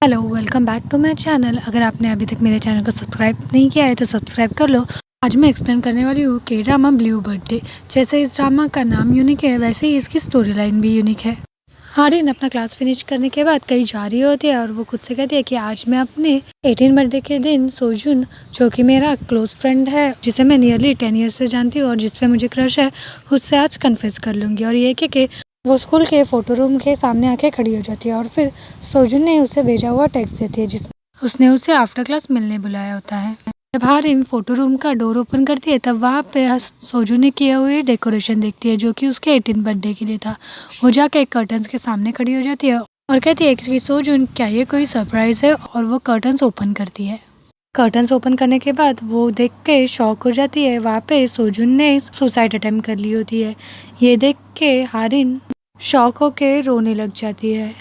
Hello, welcome back to my channel. अगर आपने अभी तक मेरे चैनल को सब्सक्राइब नहीं किया है तो सब्सक्राइब कर लो। आज मैं एक्सप्लेन करने वाली हूँ के ड्रामा ब्लू बर्थडे। जैसे इस ड्रामा का नाम यूनिक है वैसे ही इसकी स्टोरी लाइन भी यूनिक है। आर्यन अपना क्लास फिनिश करने के बाद कहीं जा रही होती है और वो खुद से कहती है कि आज मैं अपने 18 बर्थडे के दिन सोजुन, जो कि मेरा क्लोज फ्रेंड है, जिसे मैं नियरली 10 ईयर से जानती हूँ और जिस पे मुझे क्रश है, उससे आज कन्फेस कर लूँगी। और ये कि वो स्कूल के फोटो रूम के सामने आके खड़ी हो जाती है और फिर सोजुन ने उसे भेजा हुआ टेक्स्ट देती है जिसमें उसने उसे आफ्टर क्लास मिलने बुलाया होता है। जब आर्यन फोटो रूम का डोर ओपन करती है तब वहाँ पे सोजुन ने किए हुए डेकोरेशन देखती है जो कि उसके 18 बर्थडे के लिए था। वो जाके कर्टन्स के सामने खड़ी हो जाती है और कहती है कि सोजुन, क्या ये कोई सरप्राइज है? और वो कर्टन्स ओपन करती है। कर्टन्स ओपन करने के बाद वो देख के शॉक हो जाती है। वहाँ पे सोजुन ने सुसाइड अटेम्प्ट कर ली होती है। ये देख के हारिन शॉक होके रोने लग जाती है।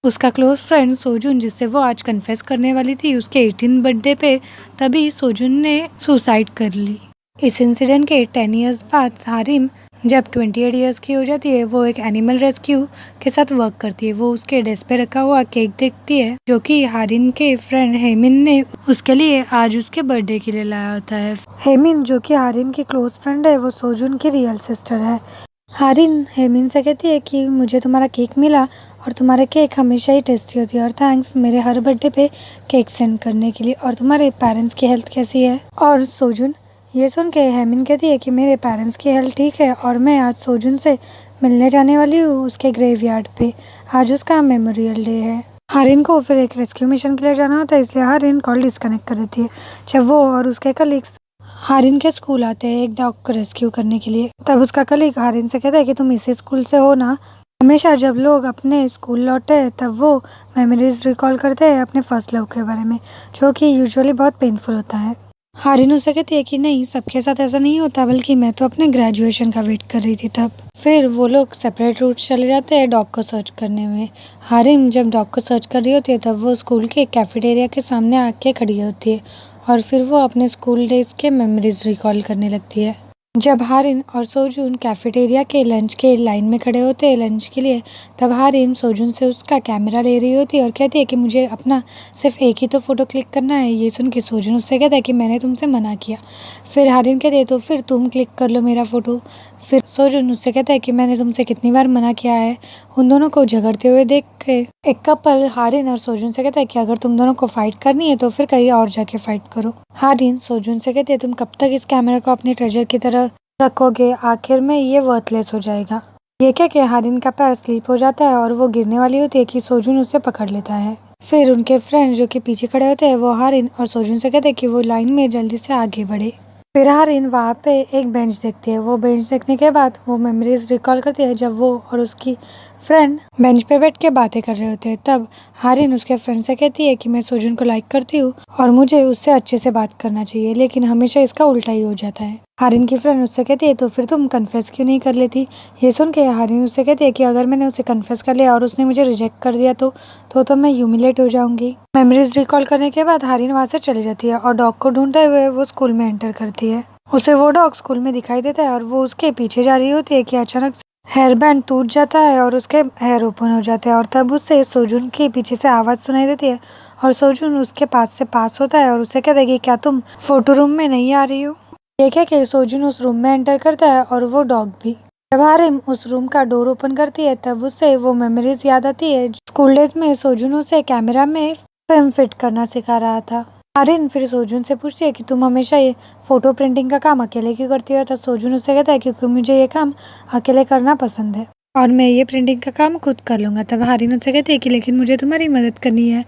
उसका क्लोज फ्रेंड सोजुन, जिससे वो आज कन्फेस करने वाली थी उसके 18 बर्थडे पे, तभी सोजुन ने सुसाइड कर ली। इस इंसिडेंट के 10 इयर्स बाद हारिम जब 28 इयर्स की हो जाती है, वो एक एनिमल रेस्क्यू के साथ वर्क करती है। वो उसके डेस्क पे रखा हुआ केक देखती है जो कि हारिन के फ्रेंड हेमिन ने उसके लिए आज उसके बर्थडे के लिए लाया होता है। हेमिन, जो कि हारिन की क्लोज फ्रेंड है, वो सोजुन की रियल सिस्टर है। हारिन हेमिन से कहती है कि मुझे तुम्हारा केक मिला और तुम्हारे केक हमेशा ही टेस्टी होती है और थैंक्स मेरे हर बर्थडे पे केक सेंड करने के लिए। और तुम्हारे पेरेंट्स की हेल्थ कैसी है? और सोजुन ये सुन के हेमिन कहती है कि मेरे पेरेंट्स की हेल्थ ठीक है और मैं आज सोजुन से मिलने जाने वाली हूँ उसके ग्रेवयार्ड पे। आज उसका मेमोरियल डे है। हारिन को फिर एक रेस्क्यू मिशन के लिए जाना होता है, इसलिए हारिन कॉल डिस्कनेक्ट कर देती है। जब वो और उसके कलीग्स हारिन के स्कूल आते हैं एक डॉग को रेस्क्यू करने के लिए, तब उसका कलीग हारिन से कहता है कि तुम इसी स्कूल से हो ना? हमेशा जब लोग अपने स्कूल लौटे तब वो मेमोरीज रिकॉल करते हैं अपने फर्स्ट लव के बारे में, जो कि यूजुअली बहुत पेनफुल होता है। हारिन उसे कहती है कि नहीं, सबके साथ ऐसा नहीं होता, बल्कि मैं तो अपने ग्रेजुएशन का वेट कर रही थी तब। फिर वो लोग सेपरेट रूट चले जाते हैं डॉग को सर्च करने में। हारिन जब डॉग को सर्च कर रही होती है तब वो स्कूल के कैफेटेरिया के सामने आके खड़ी होती है और फिर वो अपने स्कूल डेज के मेमोरीज रिकॉल करने लगती है। जब हारिन और सोजुन कैफेटेरिया के लंच के लाइन में खड़े होते हैं लंच के लिए, तब हारिन सोजुन से उसका कैमरा ले रही होती है और कहती है कि मुझे अपना सिर्फ एक ही तो फ़ोटो क्लिक करना है। ये सुन के सोजुन उससे कहता है कि मैंने तुमसे मना किया। फिर हारिन कहती है तो फिर तुम क्लिक कर लो मेरा फ़ोटो। फिर सोजुन उससे कहता है कि मैंने तुमसे कितनी बार मना किया है। उन दोनों को झगड़ते हुए देख के एक कपल हारिन और सोजुन से कहता है कि अगर तुम दोनों को फाइट करनी है तो फिर कहीं और जाके फाइट करो। हारिन सोजुन से कहती है तुम कब तक इस कैमरा को अपने ट्रेजर की तरह रखोगे? आखिर में ये वर्थलेस हो जाएगा। ये क्या कि हारिन का पैर स्लिप हो जाता है और वो गिरने वाली होती है कि सोजुन उसे पकड़ लेता है। फिर उनके फ्रेंड्स जो कि पीछे खड़े होते हैं वो हारिन और सोजुन से कहते हैं कि वो लाइन में जल्दी से आगे बढ़े। फिर हारिन वहाँ पे एक बेंच देखती है। वो बेंच देखने के बाद वो मेमोरीज रिकॉल करती है जब वो और उसकी फ्रेंड बेंच पे बैठ के बातें कर रहे होते हैं। तब हारिन उसके फ्रेंड से कहती है कि मैं सोजुन को लाइक करती हूँ और मुझे उससे अच्छे से बात करना चाहिए, लेकिन हमेशा इसका उल्टा ही हो जाता है। हारिन की फ्रेंड उससे कहती है तो फिर तुम कन्फेस क्यों नहीं कर लेती? ये सुन के हारिन उससे कहती है कि अगर मैंने उसे कन्फेस कर लिया और उसने मुझे रिजेक्ट कर दिया तो मैं ह्यूमिलेट हो जाऊंगी। मेमोरीज रिकॉल करने के बाद हारिन वहाँ से चली जाती है और डॉग को ढूंढते हुए वो स्कूल में एंटर करती है। उसे वो डॉग स्कूल में दिखाई देता है और वो उसके पीछे जा रही होती है कि अचानक हेयर बैंड टूट जाता है और उसके हेयर ओपन हो जाते हैं और तब उसे सोजुन के पीछे से आवाज़ सुनाई देती है और सोजुन उसके पास से पास होता है और उसे कहता है कि क्या तुम फोटो रूम में नहीं आ रही हो? ये क्या कि सोजुन उस रूम में एंटर करता है और वो डॉग भी। जब हारिम उस रूम का डोर ओपन करती है तब उसे वो मेमोरीज याद आती है। स्कूल डेज में सोजुन उसे कैमरा में फिल्म फिट करना सिखा रहा था। हारिन फिर सोजुन से पूछती है कि तुम हमेशा ये फोटो प्रिंटिंग का काम अकेले क्यों करती हो? तो सोजुन उससे कहता है क्योंकि मुझे ये काम अकेले करना पसंद है और मैं ये प्रिंटिंग का काम खुद कर लूंगा। तब हारिन उससे कहती है कि लेकिन मुझे तुम्हारी मदद करनी है।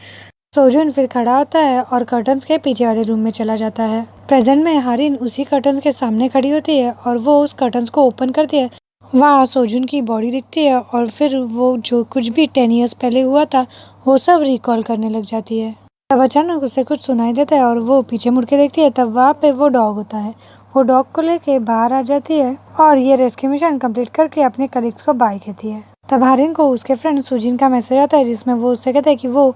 सोजुन फिर खड़ा होता है और कर्टन्स के पीछे वाले रूम में चला जाता है। प्रेजेंट में हारिन उसी कर्टन्स के सामने खड़ी होती है और वो उस कर्टन्स को ओपन करती है। वहाँ सोजुन की बॉडी दिखती है और फिर वो जो कुछ भी 10 इयर्स पहले हुआ था वो सब रिकॉल करने लग जाती है। तब अचानक उसे कुछ सुनाई देता है और वो पीछे मुड़ के देखती है। तब वहाँ पे वो डॉग होता है। वो डॉग को लेके बाहर आ जाती है और ये रेस्क्यू मिशन कंप्लीट करके अपने कलीग्स को बाय कहती है। तब हारिन को उसके फ्रेंड सुजिन का मैसेज आता है जिसमें वो उससे कहता है कि वो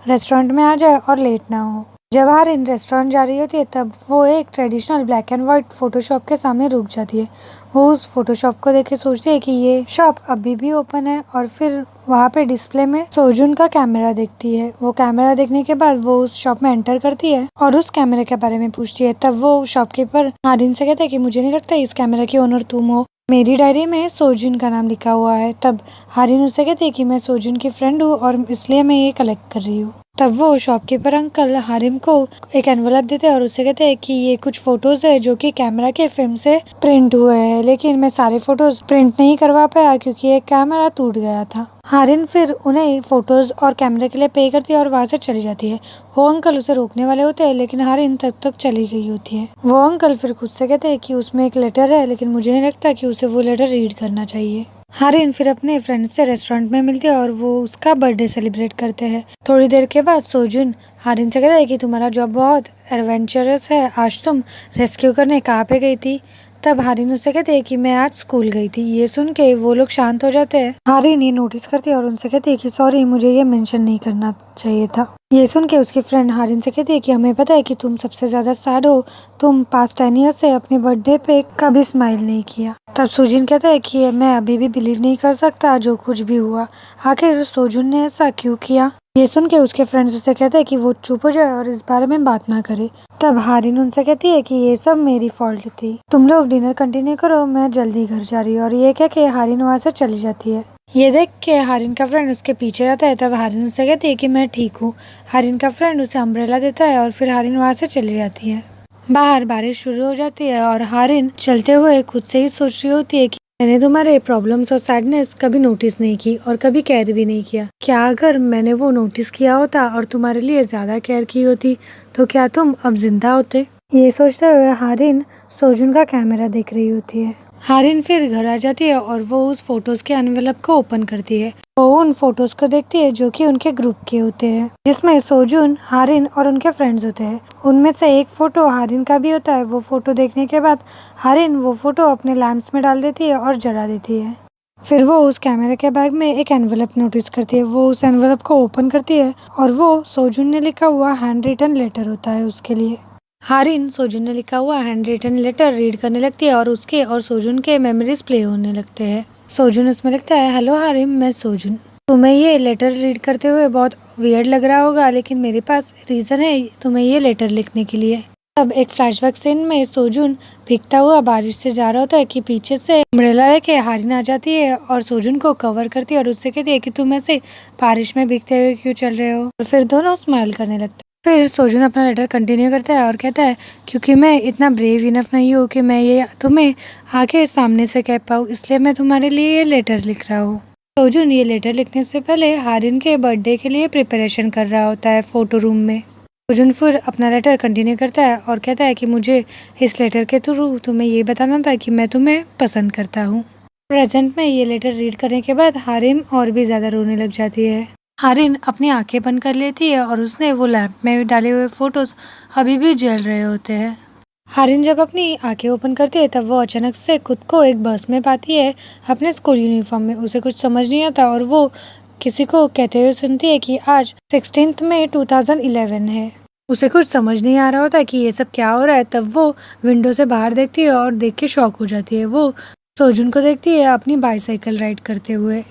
रेस्टोरेंट में आ जाए और लेट ना हो। जब हारिन रेस्टोरेंट जा रही होती है तब वो एक traditional black and white Photoshop के सामने रुक जाती है। वो उस फोटोशॉप को देख के सोचती है कि ये शॉप अभी भी ओपन है और फिर वहाँ पे डिस्प्ले में सोजुन का कैमरा देखती है। वो कैमरा देखने के बाद वो उस शॉप में एंटर करती है और उस कैमरे के बारे में पूछती है। तब वो शॉपकीपर हारिन से कहता है कि मुझे नहीं लगता इस कैमरा की ओनर तुम हो, मेरी डायरी में सोजुन का नाम लिखा हुआ है। तब हारिन उससे कहती है कि मैं सोजुन की फ्रेंड हूँ और इसलिए मैं ये कलेक्ट कर रही हूँ। तब वो शॉपकीपर अंकल हारिम को एक एनवलप देते हैं और उससे कहते हैं कि ये कुछ फोटोज है जो कि कैमरा के फिल्म से प्रिंट हुए हैं, लेकिन मैं सारे फोटोज प्रिंट नहीं करवा पाया क्योंकि एक कैमरा टूट गया था। हारिन फिर उन्हें फोटोज और कैमरे के लिए पे करती है और वहां से चली जाती है। वो अंकल उसे रोकने वाले होते हैं लेकिन हारिन तब तक चली गई होती है। वो अंकल फिर खुद से कहते हैं कि उसमें एक लेटर है लेकिन मुझे नहीं लगता कि उसे वो लेटर रीड करना चाहिए। हारिन फिर अपने फ्रेंड से रेस्टोरेंट में मिलती है और वो उसका बर्थडे सेलिब्रेट करते हैं। थोड़ी देर के बाद सोजुन हारिन से कहता है कि तुम्हारा जॉब बहुत एडवेंचरस है, आज तुम रेस्क्यू करने कहाँ पे गई थी। तब हारिन उससे कहती है कि मैं आज स्कूल गई थी। ये सुन के वो लोग शांत हो जाते हैं। हारिन ये नोटिस करती है और उनसे कहती है कि सॉरी, मुझे ये मेंशन नहीं करना चाहिए था। ये सुन के उसकी फ्रेंड हारिन से कहती है कि हमें पता है कि तुम सबसे ज्यादा सैड हो, तुम पास्ट 10 ईयर से अपने बर्थडे पे कभी स्माइल नहीं किया। तब सोजुन कहता है कि मैं अभी भी बिलीव नहीं कर सकता जो कुछ भी हुआ, आखिर सोजुन ने ऐसा क्यों किया। ये सुन के उसके फ्रेंड्स उससे कहते हैं कि वो चुप हो जाए और इस बारे में बात ना करे। तब हारिन उनसे कहती है कि ये सब मेरी फॉल्ट थी, तुम लोग डिनर कंटिन्यू करो, मैं जल्दी घर जा रही हूँ। और ये कह के हारिन वहाँ से चली जाती है। ये देख के हारिन का फ्रेंड उसके पीछे रहता है। तब हारिन उससे कहती है कि मैं ठीक हूँ। हारिन का फ्रेंड उसे अम्ब्रेला देता है और फिर हारिन वहाँ से चली जाती है। बाहर बारिश शुरू हो जाती है और हारिन चलते हुए खुद से ही सोच रही होती है कि मैंने तुम्हारे प्रॉब्लम्स और सैडनेस कभी नोटिस नहीं की और कभी केयर भी नहीं किया। क्या अगर मैंने वो नोटिस किया होता और तुम्हारे लिए ज्यादा केयर की होती तो क्या तुम अब जिंदा होते। ये सोचते हुए हारिन सोजुन का कैमरा देख रही होती है। हारिन फिर घर आ जाती है और वो उस फोटोज के एनवेलप को ओपन करती है। वो उन फोटोज को देखती है जो कि उनके ग्रुप के होते हैं, जिसमें सोजुन, हारिन और उनके फ्रेंड्स होते हैं। उनमें से एक फोटो हारिन का भी होता है। वो फोटो देखने के बाद हारिन वो फोटो अपने लैंप्स में डाल देती है और जला देती है। फिर वो उस कैमरे के बैग में एक एनवेलप नोटिस करती है। वो उस एनवेलप को ओपन करती है और वो सोजुन ने लिखा हुआ हैंड रिटन लेटर होता है उसके लिए। हारिन सोजुन ने लिखा हुआ हैंड रिटन लेटर रीड करने लगती है और उसके और सोजुन के मेमोरीज प्ले होने लगते हैं। सोजुन उसमें लिखता है, हेलो हारिन, मैं सोजुन। तुम्हें ये लेटर रीड करते हुए बहुत वियर्ड लग रहा होगा लेकिन मेरे पास रीजन है तुम्हें ये लेटर लिखने के लिए। अब एक फ्लैशबैक सीन में सोजुन भीगता हुआ बारिश से जा रहा होता है कि पीछे से अम्ब्रेला लेके हारिन आ जाती है और सोजुन को कवर करती है और उससे कहती है कि तुम ऐसे बारिश में भीगते हुए क्यों चल रहे हो। और फिर दोनों स्माइल करने लगते हैं। फिर सोजुन अपना लेटर कंटिन्यू करता है और कहता है, क्योंकि मैं इतना ब्रेव इनफ नहीं हूँ कि मैं ये तुम्हें आके सामने से कह पाऊँ, इसलिए मैं तुम्हारे लिए ये लेटर लिख रहा हूँ। सोजुन ये लेटर लिखने से पहले हारिन के बर्थडे के लिए प्रिपरेशन कर रहा होता है फोटो रूम में। सोजुन फिर अपना लेटर कंटिन्यू करता है और कहता है कि मुझे इस लेटर के थ्रू तुम्हें ये बताना था कि मैं तुम्हें पसंद करता हूँ। प्रेजेंट में ये लेटर रीड करने के बाद हारिन और भी ज्यादा रोने लग जाती है। हारिन अपनी आंखें बंद कर लेती है और उसने वो लैंप में डाले हुए फोटोज अभी भी जल रहे होते हैं। हारिन जब अपनी आंखें ओपन करती है तब वो अचानक से खुद को एक बस में पाती है अपने स्कूल यूनिफॉर्म में। उसे कुछ समझ नहीं आता और वो किसी को कहते हुए सुनती है कि आज 16 मई 2011 है। उसे कुछ समझ नहीं आ रहा होता कि ये सब क्या हो रहा है। तब वो विंडो से बाहर देखती है और देख के शॉक हो जाती है। वो सोजुन को देखती है अपनी बाईसाइकिल राइड करते हुए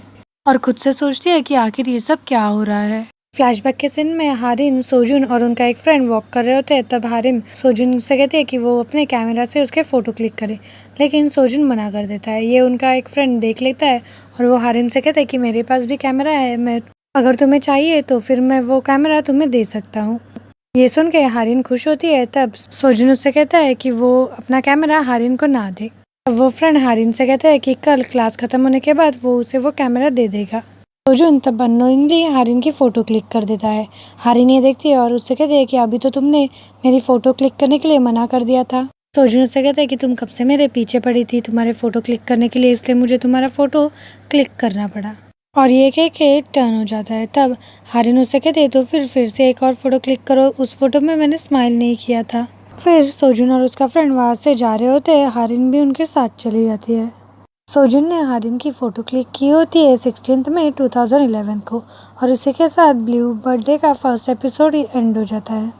और खुद से सोचती है कि आखिर ये सब क्या हो रहा है। फ्लैशबैक के सीन में हारिन, सोजुन और उनका एक फ्रेंड वॉक कर रहे होते हैं। तब हारिन सोजुन से कहती है कि वो अपने कैमरा से उसके फोटो क्लिक करे, लेकिन सोजुन मना कर देता है। ये उनका एक फ्रेंड देख लेता है और वो हारिन से कहता है कि मेरे पास भी कैमरा है, मैं अगर तुम्हें चाहिए तो फिर मैं वो कैमरा तुम्हें दे सकता हूँ। ये सुन के हारिन खुश होती है। तब सोजुन उससे कहता है कि वो अपना कैमरा हारिन को ना दे। वो फ्रेंड हारिन से कहता है कि कल क्लास खत्म होने के बाद वो उसे वो कैमरा दे देगा। सोजुन तब अननोइंगली हारिन की फोटो क्लिक कर देता है। हारिन ये देखती है और उससे कहती है कि अभी तो तुमने मेरी फोटो क्लिक करने के लिए मना कर दिया था। सोजुन उससे कहता है कि तुम कब से मेरे पीछे पड़ी थी तुम्हारे फोटो क्लिक करने के लिए, इसलिए मुझे तुम्हारा फोटो क्लिक करना पड़ा। और ये कह के टर्न हो जाता है। तब हारिन उससे कहती है तो फिर से एक और फोटो क्लिक करो, उस फोटो में मैंने स्माइल नहीं किया था। फिर सोजुन और उसका फ्रेंड वहां से जा रहे होते हैं। हारिन भी उनके साथ चली जाती है। सोजुन ने हारिन की फोटो क्लिक की होती है 16 मई 2011 को और इसी के साथ ब्लू बर्थडे का फर्स्ट एपिसोड एंड हो जाता है।